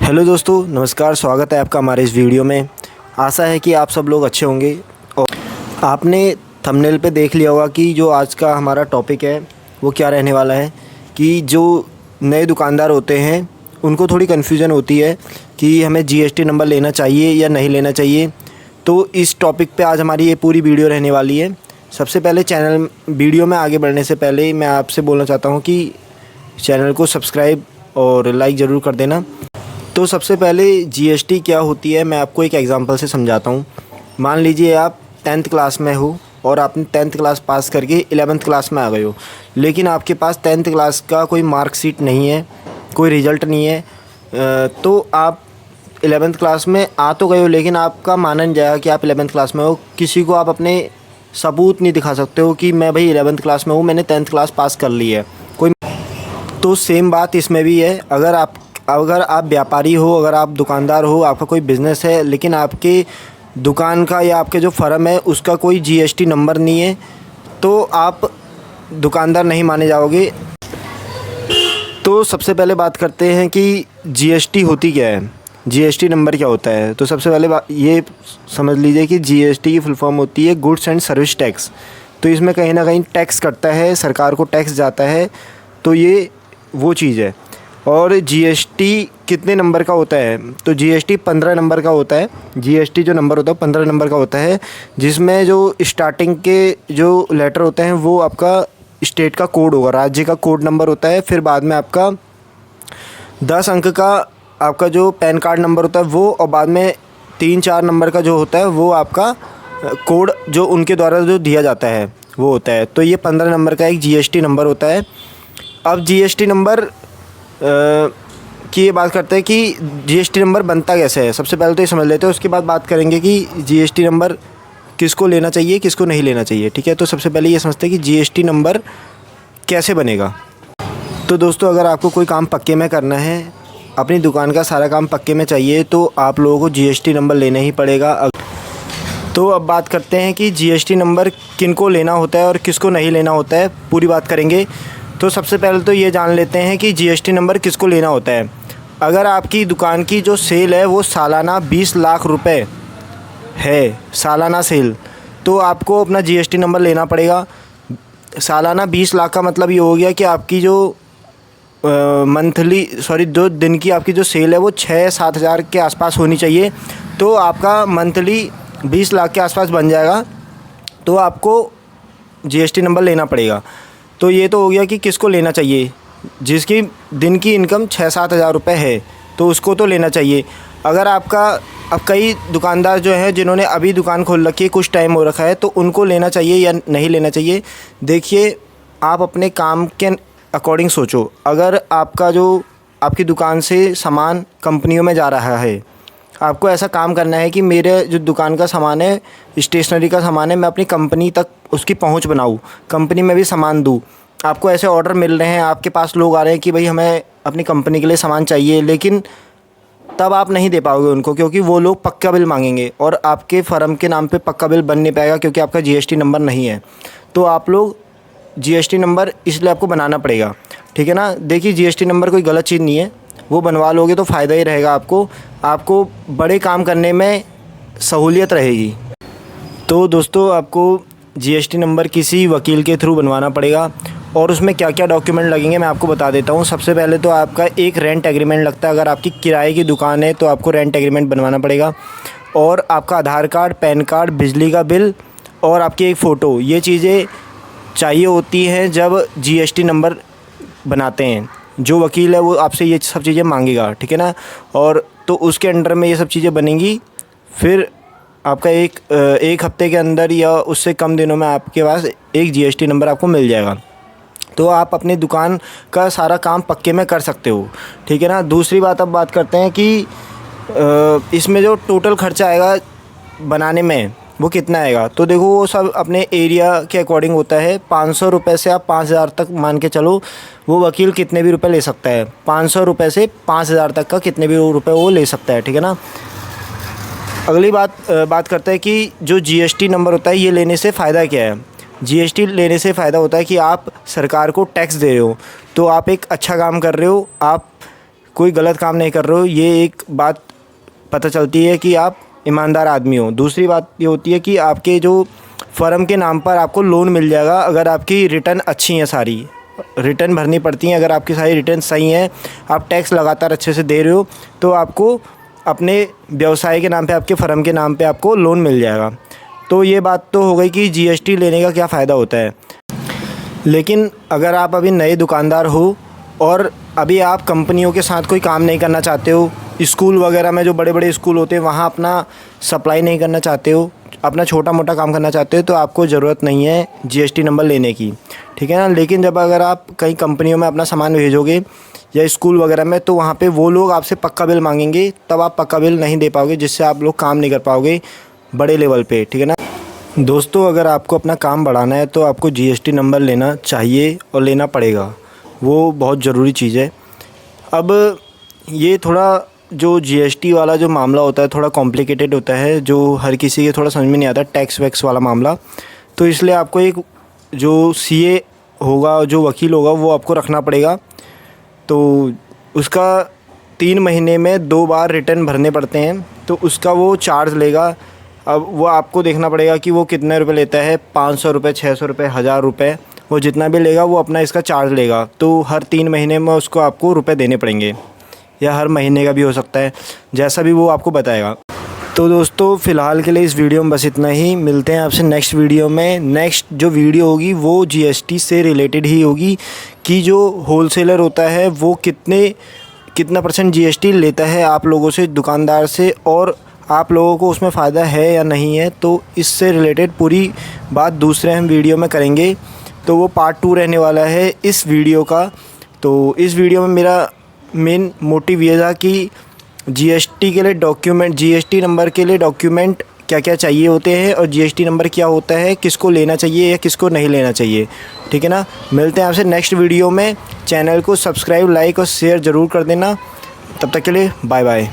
Hello दोस्तों, नमस्कार। स्वागत है आपका हमारे इस वीडियो में। आशा है कि आप सब लोग अच्छे होंगे। और आपने थंबनेल पे देख लिया होगा कि जो आज का हमारा टॉपिक है वो क्या रहने वाला है कि जो नए दुकानदार होते हैं उनको थोड़ी कन्फ्यूज़न होती है कि हमें जीएसटी नंबर लेना चाहिए या नहीं लेना चाहिए। तो इस टॉपिक पे आज हमारी ये पूरी वीडियो रहने वाली है। सबसे पहले वीडियो में आगे बढ़ने से पहले मैं आपसे बोलना चाहता हूँ कि चैनल को सब्सक्राइब और लाइक ज़रूर कर देना। तो सबसे पहले जीएसटी क्या होती है मैं आपको एक एग्जांपल से समझाता हूँ। मान लीजिए आप 10th क्लास में हो और आपने 10th क्लास पास करके 11th क्लास में आ गए हो, लेकिन आपके पास 10th क्लास का कोई मार्कशीट नहीं है, कोई रिज़ल्ट नहीं है। तो आप 11th क्लास में आ तो गए हो, लेकिन आपका माना नहीं जाएगा कि आप 11th क्लास में हो। किसी को आप अपने सबूत नहीं दिखा सकते हो कि मैं भाई 11th क्लास में हूँ, मैंने 10th क्लास पास कर ली है कोई। तो सेम बात इसमें भी है। अगर आप व्यापारी हो, अगर आप दुकानदार हो, आपका कोई बिज़नेस है, लेकिन आपके दुकान का या आपके जो फर्म है उसका कोई जीएसटी नंबर नहीं है, तो आप दुकानदार नहीं माने जाओगे। तो सबसे पहले बात करते हैं कि जीएसटी होती क्या है, जीएसटी नंबर क्या होता है। तो सबसे पहले बात ये समझ लीजिए कि जीएसटी की फुल फॉर्म होती है गुड्स एंड सर्विस टैक्स। तो इसमें कहीं ना कहीं टैक्स कटता है, सरकार को टैक्स जाता है। तो ये वो चीज़ है। और जीएसटी कितने नंबर का होता है? तो जीएसटी 15 नंबर का होता है। जीएसटी जो नंबर होता है 15 नंबर का होता है, जिसमें जो स्टार्टिंग के जो लेटर होते हैं वो आपका स्टेट का कोड होगा, राज्य का कोड नंबर होता है। फिर बाद में आपका 10 अंक का आपका जो पैन कार्ड नंबर होता है वो, और बाद में 3-4 नंबर का जो होता है वो आपका कोड जो उनके द्वारा जो दिया जाता है वो होता है। तो ये 15 नंबर का एक जीएसटी नंबर होता है। अब जीएसटी नंबर की ये बात करते हैं कि जीएसटी नंबर बनता कैसे है। सबसे पहले तो ये समझ लेते हैं, उसके बाद बात करेंगे कि जीएसटी नंबर किसको लेना चाहिए, किसको नहीं लेना चाहिए। ठीक है, तो सबसे पहले ये समझते हैं कि जीएसटी नंबर कैसे बनेगा। तो दोस्तों, अगर आपको कोई काम पक्के में करना है, अपनी दुकान का सारा काम पक्के में चाहिए, तो आप लोगों को जीएसटी नंबर लेना ही पड़ेगा। तो अब बात करते हैं कि जीएसटी नंबर किनको लेना होता है और किसको नहीं लेना होता है, पूरी बात करेंगे। तो सबसे पहले तो ये जान लेते हैं कि जीएसटी नंबर किसको लेना होता है। अगर आपकी दुकान की जो सेल है वो सालाना 20 लाख रुपए है, सालाना सेल, तो आपको अपना जीएसटी नंबर लेना पड़ेगा। सालाना 20 लाख का मतलब ये हो गया कि आपकी जो दो दिन की आपकी जो सेल है वो 6-7 हज़ार के आसपास होनी चाहिए। तो आपका मंथली 20 लाख के आसपास बन जाएगा, तो आपको जीएसटी नंबर लेना पड़ेगा। तो ये तो हो गया कि किसको लेना चाहिए। जिसकी दिन की इनकम 6-7 हज़ार रुपये है तो उसको तो लेना चाहिए। अगर अब कई दुकानदार जो हैं जिन्होंने अभी दुकान खोल रखी है, कुछ टाइम हो रखा है, तो उनको लेना चाहिए या नहीं लेना चाहिए। देखिए, आप अपने काम के अकॉर्डिंग सोचो। अगर आपकी दुकान से सामान कंपनियों में जा रहा है, आपको ऐसा काम करना है कि मेरे जो दुकान का सामान है, स्टेशनरी का सामान है, मैं अपनी कंपनी तक उसकी पहुंच बनाऊं, कंपनी में भी सामान दूं। आपको ऐसे ऑर्डर मिल रहे हैं, आपके पास लोग आ रहे हैं कि भाई हमें अपनी कंपनी के लिए सामान चाहिए, लेकिन तब आप नहीं दे पाओगे उनको, क्योंकि वो लोग पक्का बिल मांगेंगे और आपके फर्म के नाम पे पक्का बिल बन नहीं पाएगा, क्योंकि आपका जीएसटी नंबर नहीं है। तो आप लोग जीएसटी नंबर इसलिए आपको बनाना पड़ेगा। ठीक है ना। देखिए, जीएसटी नंबर कोई गलत चीज़ नहीं है, वो बनवा लोगे तो फ़ायदा ही रहेगा आपको बड़े काम करने में सहूलियत रहेगी। तो दोस्तों, आपको जीएसटी नंबर किसी वकील के थ्रू बनवाना पड़ेगा, और उसमें क्या क्या डॉक्यूमेंट लगेंगे मैं आपको बता देता हूँ। सबसे पहले तो आपका एक रेंट एग्रीमेंट लगता है। अगर आपकी किराए की दुकान है तो आपको रेंट एग्रीमेंट बनवाना पड़ेगा, और आपका आधार कार्ड, पैन कार्ड, बिजली का बिल और आपकी एक फ़ोटो, ये चीज़ें चाहिए होती हैं जब जीएसटी नंबर बनाते हैं। जो वकील है वो आपसे ये सब चीज़ें मांगेगा। ठीक है ना। और तो उसके अंडर में ये सब चीज़ें बनेंगी। फिर आपका एक हफ्ते के अंदर या उससे कम दिनों में आपके पास एक जीएसटी नंबर आपको मिल जाएगा। तो आप अपनी दुकान का सारा काम पक्के में कर सकते हो। ठीक है ना। दूसरी बात, अब बात करते हैं कि इसमें जो टोटल खर्चा आएगा बनाने में वो कितना आएगा। तो देखो, वो सब अपने एरिया के अकॉर्डिंग होता है। 500 रुपये से आप 5000 तक मान के चलो, वो वकील कितने भी रुपए ले सकता है। 500 रुपये से 5000 तक का कितने भी रुपए वो ले सकता है। ठीक है ना। अगली बात करते हैं कि जो जीएसटी नंबर होता है ये लेने से फ़ायदा क्या है। जीएसटी लेने से फ़ायदा होता है कि आप सरकार को टैक्स दे रहे हो, तो आप एक अच्छा काम कर रहे हो। आप कोई गलत काम नहीं कर रहे हो, ये एक बात पता चलती है कि आप ईमानदार आदमी हो। दूसरी बात ये होती है कि आपके जो फ़र्म के नाम पर आपको लोन मिल जाएगा अगर आपकी रिटर्न अच्छी हैं, सारी रिटर्न भरनी पड़ती हैं। अगर आपकी सारी रिटर्न सही हैं, आप टैक्स लगातार अच्छे से दे रहे हो, तो आपको अपने व्यवसाय के नाम पे, आपके फ़र्म के नाम पे आपको लोन मिल जाएगा। तो ये बात तो हो गई कि जीएसटी लेने का क्या फ़ायदा होता है। लेकिन अगर आप अभी नए दुकानदार हो और अभी आप कंपनियों के साथ कोई काम नहीं करना चाहते हो, स्कूल वगैरह में जो बड़े बड़े स्कूल होते हैं वहाँ अपना सप्लाई नहीं करना चाहते हो, अपना छोटा मोटा काम करना चाहते हो, तो आपको ज़रूरत नहीं है जीएसटी नंबर लेने की, ठीक है ना। लेकिन जब अगर आप कई कंपनियों में अपना सामान भेजोगे या स्कूल वगैरह में, तो वहाँ पे वो लोग आपसे पक्का बिल मांगेंगे, तब आप पक्का बिल नहीं दे पाओगे, जिससे आप लोग काम नहीं कर पाओगे बड़े लेवल पे, ठीक है ना। दोस्तों, अगर आपको अपना काम बढ़ाना है तो आपको जीएसटी नंबर लेना चाहिए और लेना पड़ेगा, वो बहुत ज़रूरी चीज़ है। अब ये थोड़ा जो जीएसटी वाला जो मामला होता है थोड़ा कॉम्प्लिकेटेड होता है, जो हर किसी के थोड़ा समझ में नहीं आता, टैक्स वैक्स वाला मामला। तो इसलिए आपको एक जो सीए होगा, जो वकील होगा, वो आपको रखना पड़ेगा। तो उसका 3 महीने में 2 बार रिटर्न भरने पड़ते हैं, तो उसका वो चार्ज लेगा। अब वो आपको देखना पड़ेगा कि वो कितने रुपए लेता है, 500 रुपये, 600 रुपये, 1000 रुपये, वो जितना भी लेगा वो अपना इसका चार्ज लेगा। तो हर 3 महीने में उसको आपको रुपए देने पड़ेंगे, या हर महीने का भी हो सकता है, जैसा भी वो आपको बताएगा। तो दोस्तों, फ़िलहाल के लिए इस वीडियो में बस इतना ही। मिलते हैं आपसे नेक्स्ट वीडियो में। नेक्स्ट जो वीडियो होगी वो जीएसटी से रिलेटेड ही होगी कि जो होलसेलर होता है वो कितना % जीएसटी लेता है आप लोगों से, दुकानदार से, और आप लोगों को उसमें फ़ायदा है या नहीं है। तो इससे रिलेटेड पूरी बात दूसरे हम वीडियो में करेंगे। तो वो पार्ट 2 रहने वाला है इस वीडियो का। तो इस वीडियो में मेरा मेन मोटिव ये था कि जीएसटी के लिए डॉक्यूमेंट, जीएसटी नंबर के लिए डॉक्यूमेंट क्या क्या चाहिए होते हैं, और जीएसटी नंबर क्या होता है, किसको लेना चाहिए या किसको नहीं लेना चाहिए, ठीक है ना। मिलते हैं आपसे नेक्स्ट वीडियो में। चैनल को सब्सक्राइब, लाइक और शेयर ज़रूर कर देना। तब तक के लिए बाय बाय।